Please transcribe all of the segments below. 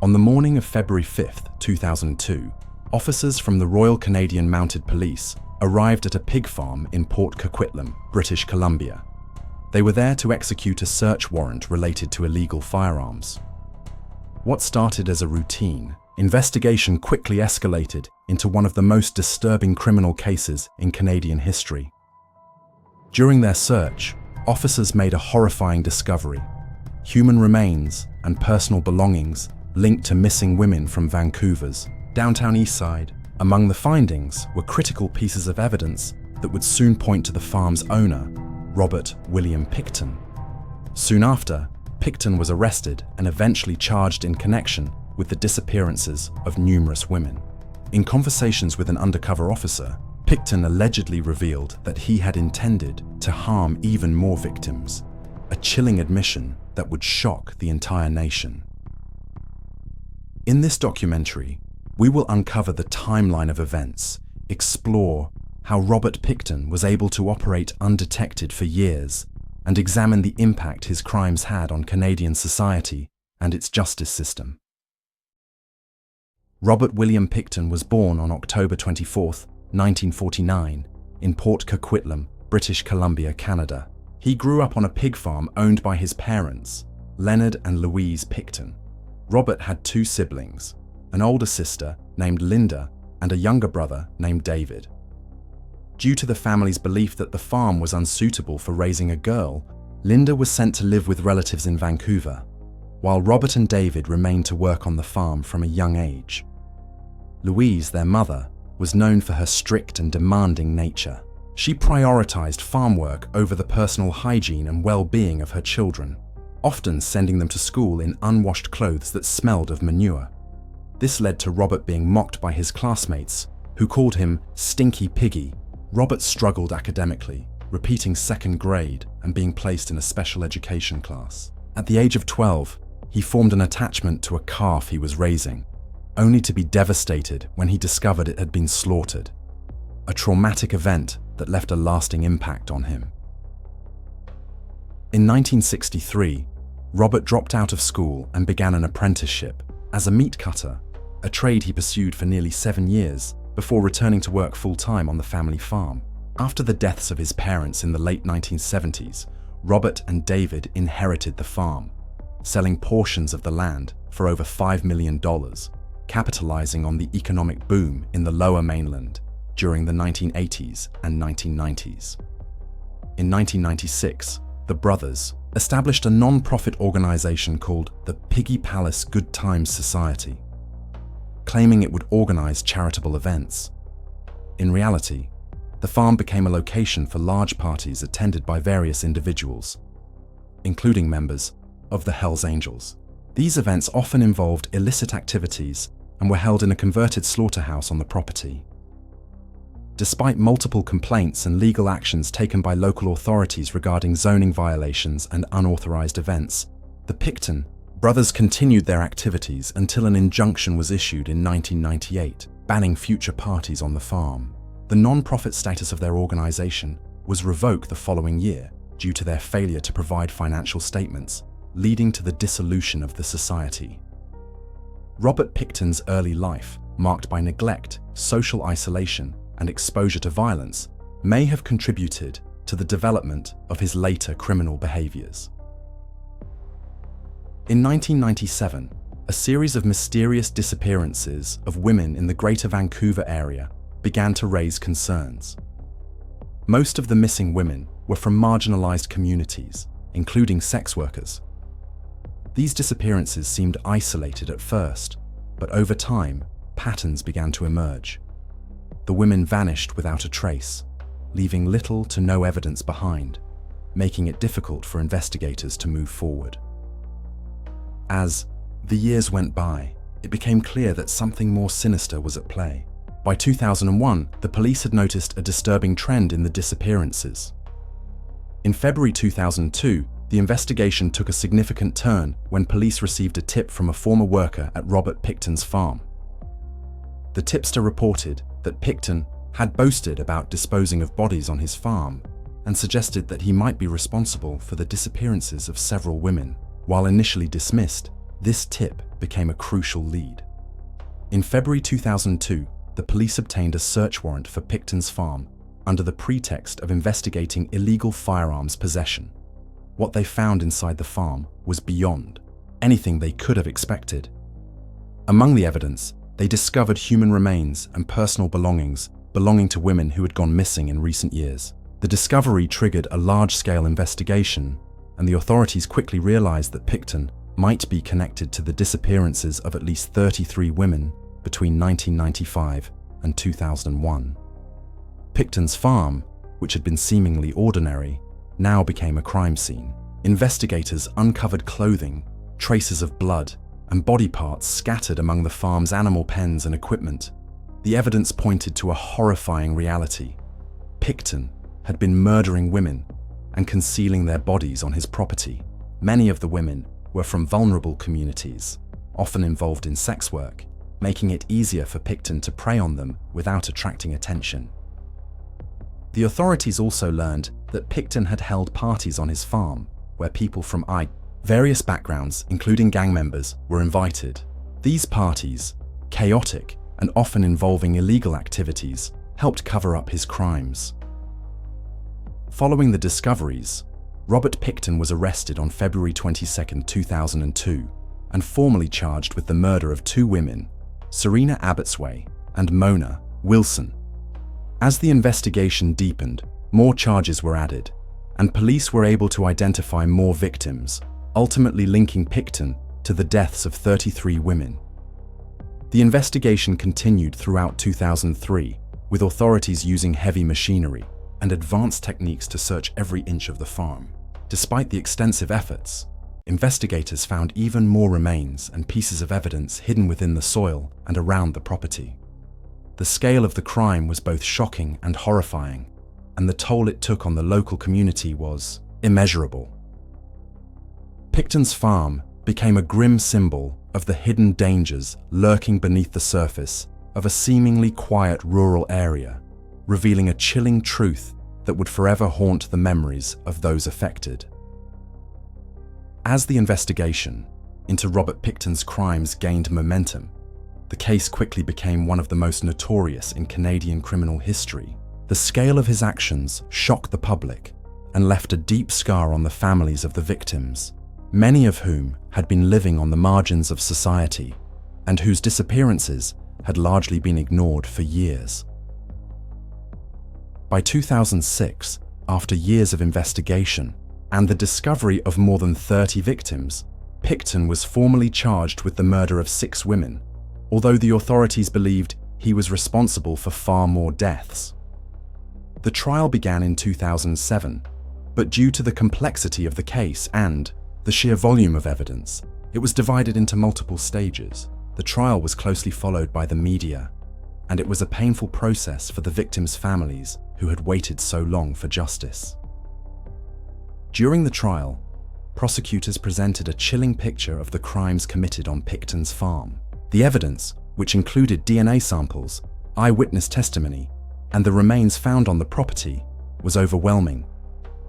On the morning of February 5, 2002, officers from the Royal Canadian Mounted Police arrived at a pig farm in Port Coquitlam, British Columbia. They were there to execute a search warrant related to illegal firearms. What started as a routine investigation quickly escalated into one of the most disturbing criminal cases in Canadian history. During their search, officers made a horrifying discovery: human remains and personal belongings linked to missing women from Vancouver's downtown Eastside. Among the findings were critical pieces of evidence that would soon point to the farm's owner, Robert William Pickton. Soon after, Pickton was arrested and eventually charged in connection with the disappearances of numerous women. In conversations with an undercover officer, Pickton allegedly revealed that he had intended to harm even more victims, a chilling admission that would shock the entire nation. In this documentary, we will uncover the timeline of events, explore how Robert Pickton was able to operate undetected for years, and examine the impact his crimes had on Canadian society and its justice system. Robert William Pickton was born on October 24, 1949, in Port Coquitlam, British Columbia, Canada. He grew up on a pig farm owned by his parents, Leonard and Louise Pickton. Robert had two siblings, an older sister named Linda and a younger brother named David. Due to the family's belief that the farm was unsuitable for raising a girl, Linda was sent to live with relatives in Vancouver, while Robert and David remained to work on the farm from a young age. Louise, their mother, was known for her strict and demanding nature. She prioritized farm work over the personal hygiene and well-being of her children, often sending them to school in unwashed clothes that smelled of manure. This led to Robert being mocked by his classmates, who called him Stinky Piggy. Robert struggled academically, repeating second grade and being placed in a special education class. At the age of 12, he formed an attachment to a calf he was raising, only to be devastated when he discovered it had been slaughtered, a traumatic event that left a lasting impact on him. In 1963, Robert dropped out of school and began an apprenticeship as a meat cutter, a trade he pursued for nearly 7 years before returning to work full-time on the family farm. After the deaths of his parents in the late 1970s, Robert and David inherited the farm, selling portions of the land for over $5 million, capitalizing on the economic boom in the Lower Mainland during the 1980s and 1990s. In 1996, the brothers established a non-profit organization called the Piggy Palace Good Times Society, claiming it would organize charitable events. In reality, the farm became a location for large parties attended by various individuals, including members of the Hells Angels. These events often involved illicit activities and were held in a converted slaughterhouse on the property. Despite multiple complaints and legal actions taken by local authorities regarding zoning violations and unauthorized events, the Pickton brothers continued their activities until an injunction was issued in 1998, banning future parties on the farm. The non-profit status of their organization was revoked the following year due to their failure to provide financial statements, leading to the dissolution of the society. Robert Pickton's early life, marked by neglect, social isolation, and exposure to violence, may have contributed to the development of his later criminal behaviors. In 1997, a series of mysterious disappearances of women in the Greater Vancouver area began to raise concerns. Most of the missing women were from marginalized communities, including sex workers. These disappearances seemed isolated at first, but over time, patterns began to emerge. The women vanished without a trace, leaving little to no evidence behind, making it difficult for investigators to move forward. As the years went by, it became clear that something more sinister was at play. By 2001, the police had noticed a disturbing trend in the disappearances. In February 2002, the investigation took a significant turn when police received a tip from a former worker at Robert Pickton's farm. The tipster reported that Pickton had boasted about disposing of bodies on his farm and suggested that he might be responsible for the disappearances of several women. While initially dismissed, This tip became a crucial lead. In February 2002, the police obtained a search warrant for Pickton's farm under the pretext of investigating illegal firearms possession. What they found inside the farm was beyond anything they could have expected. Among the evidence, they discovered human remains and personal belongings belonging to women who had gone missing in recent years. The discovery triggered a large-scale investigation, and the authorities quickly realized that Pickton might be connected to the disappearances of at least 33 women between 1995 and 2001. Pickton's farm, which had been seemingly ordinary, now became a crime scene. Investigators uncovered clothing, traces of blood, and body parts scattered among the farm's animal pens and equipment. The evidence pointed to a horrifying reality. Pickton had been murdering women and concealing their bodies on his property. Many of the women were from vulnerable communities, often involved in sex work, making it easier for Pickton to prey on them without attracting attention. The authorities also learned that Pickton had held parties on his farm where people from various backgrounds, including gang members, were invited. These parties, chaotic and often involving illegal activities, helped cover up his crimes. Following the discoveries, Robert Pickton was arrested on February 22, 2002, and formally charged with the murder of two women, Serena Abbotsway and Mona Wilson. As the investigation deepened, more charges were added, and police were able to identify more victims, ultimately linking Pickton to the deaths of 33 women. The investigation continued throughout 2003, with authorities using heavy machinery and advanced techniques to search every inch of the farm. Despite the extensive efforts, investigators found even more remains and pieces of evidence hidden within the soil and around the property. The scale of the crime was both shocking and horrifying, and the toll it took on the local community was immeasurable. Pickton's farm became a grim symbol of the hidden dangers lurking beneath the surface of a seemingly quiet rural area, revealing a chilling truth that would forever haunt the memories of those affected. As the investigation into Robert Pickton's crimes gained momentum, the case quickly became one of the most notorious in Canadian criminal history. The scale of his actions shocked the public and left a deep scar on the families of the victims, many of whom had been living on the margins of society and whose disappearances had largely been ignored for years. By 2006, after years of investigation and the discovery of more than 30 victims, Pickton was formally charged with the murder of 6 women, although the authorities believed he was responsible for far more deaths. The trial began in 2007, but due to the complexity of the case and the sheer volume of evidence, it was divided into multiple stages. The trial was closely followed by the media, and it was a painful process for the victims' families who had waited so long for justice. During the trial, prosecutors presented a chilling picture of the crimes committed on Pickton's farm. The evidence, which included DNA samples, eyewitness testimony, and the remains found on the property, was overwhelming.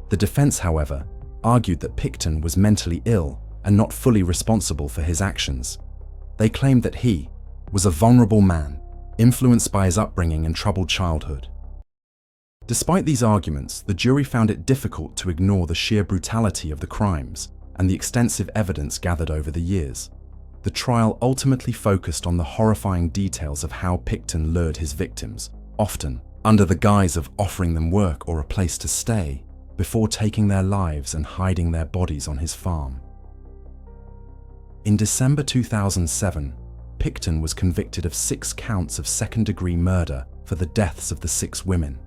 The defense, however, argued that Pickton was mentally ill and not fully responsible for his actions. They claimed that he was a vulnerable man, influenced by his upbringing and troubled childhood. Despite these arguments, the jury found it difficult to ignore the sheer brutality of the crimes and the extensive evidence gathered over the years. The trial ultimately focused on the horrifying details of how Pickton lured his victims, often under the guise of offering them work or a place to stay, before taking their lives and hiding their bodies on his farm. In December 2007, Pickton was convicted of 6 counts of second-degree murder for the deaths of the 6 women.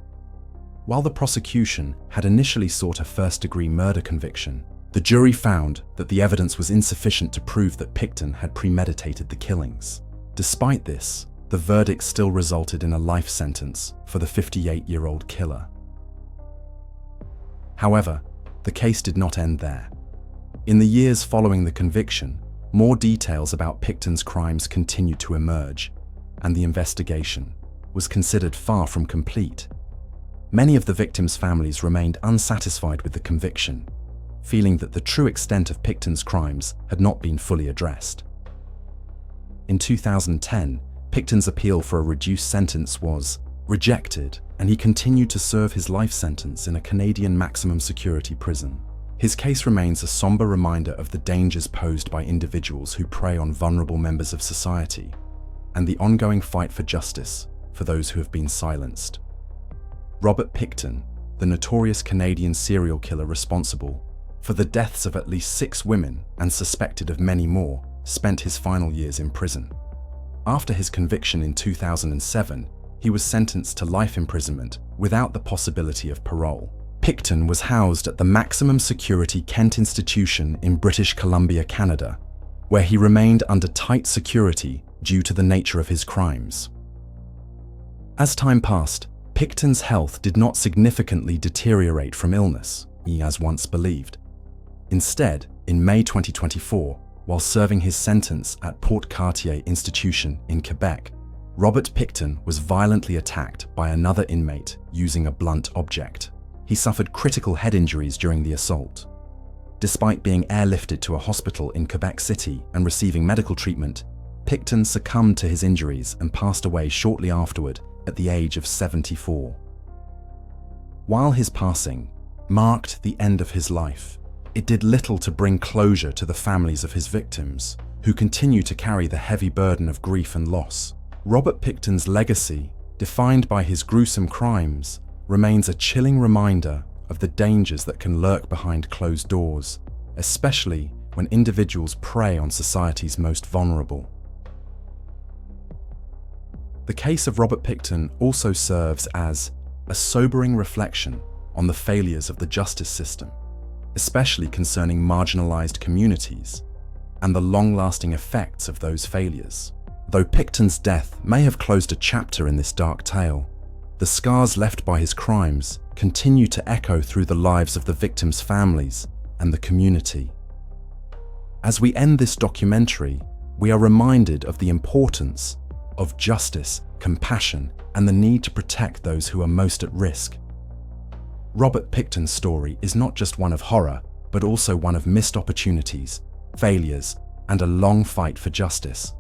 While the prosecution had initially sought a first-degree murder conviction, the jury found that the evidence was insufficient to prove that Pickton had premeditated the killings. Despite this, the verdict still resulted in a life sentence for the 58-year-old killer. However, the case did not end there. In the years following the conviction, more details about Pickton's crimes continued to emerge, and the investigation was considered far from complete. Many of the victims' families remained unsatisfied with the conviction, feeling that the true extent of Pickton's crimes had not been fully addressed. In 2010, Pickton's appeal for a reduced sentence was rejected, and he continued to serve his life sentence in a Canadian maximum security prison. His case remains a somber reminder of the dangers posed by individuals who prey on vulnerable members of society, and the ongoing fight for justice for those who have been silenced. Robert Pickton, the notorious Canadian serial killer responsible for the deaths of at least 6 women and suspected of many more, spent his final years in prison. After his conviction in 2007, he was sentenced to life imprisonment without the possibility of parole. Pickton was housed at the maximum security Kent Institution in British Columbia, Canada, where he remained under tight security due to the nature of his crimes. As time passed, Pickton's health did not significantly deteriorate from illness, as once believed. Instead, in May 2024, while serving his sentence at Port Cartier Institution in Quebec, Robert Pickton was violently attacked by another inmate using a blunt object. He suffered critical head injuries during the assault. Despite being airlifted to a hospital in Quebec City and receiving medical treatment, Pickton succumbed to his injuries and passed away shortly afterward at the age of 74. While his passing marked the end of his life, it did little to bring closure to the families of his victims, who continue to carry the heavy burden of grief and loss. Robert Pickton's legacy, defined by his gruesome crimes, remains a chilling reminder of the dangers that can lurk behind closed doors, especially when individuals prey on society's most vulnerable. The case of Robert Pickton also serves as a sobering reflection on the failures of the justice system, especially concerning marginalized communities, and the long-lasting effects of those failures. Though Pickton's death may have closed a chapter in this dark tale, the scars left by his crimes continue to echo through the lives of the victims' families and the community. As we end this documentary, we are reminded of the importance of justice, compassion, and the need to protect those who are most at risk. Robert Pickton's story is not just one of horror, but also one of missed opportunities, failures, and a long fight for justice.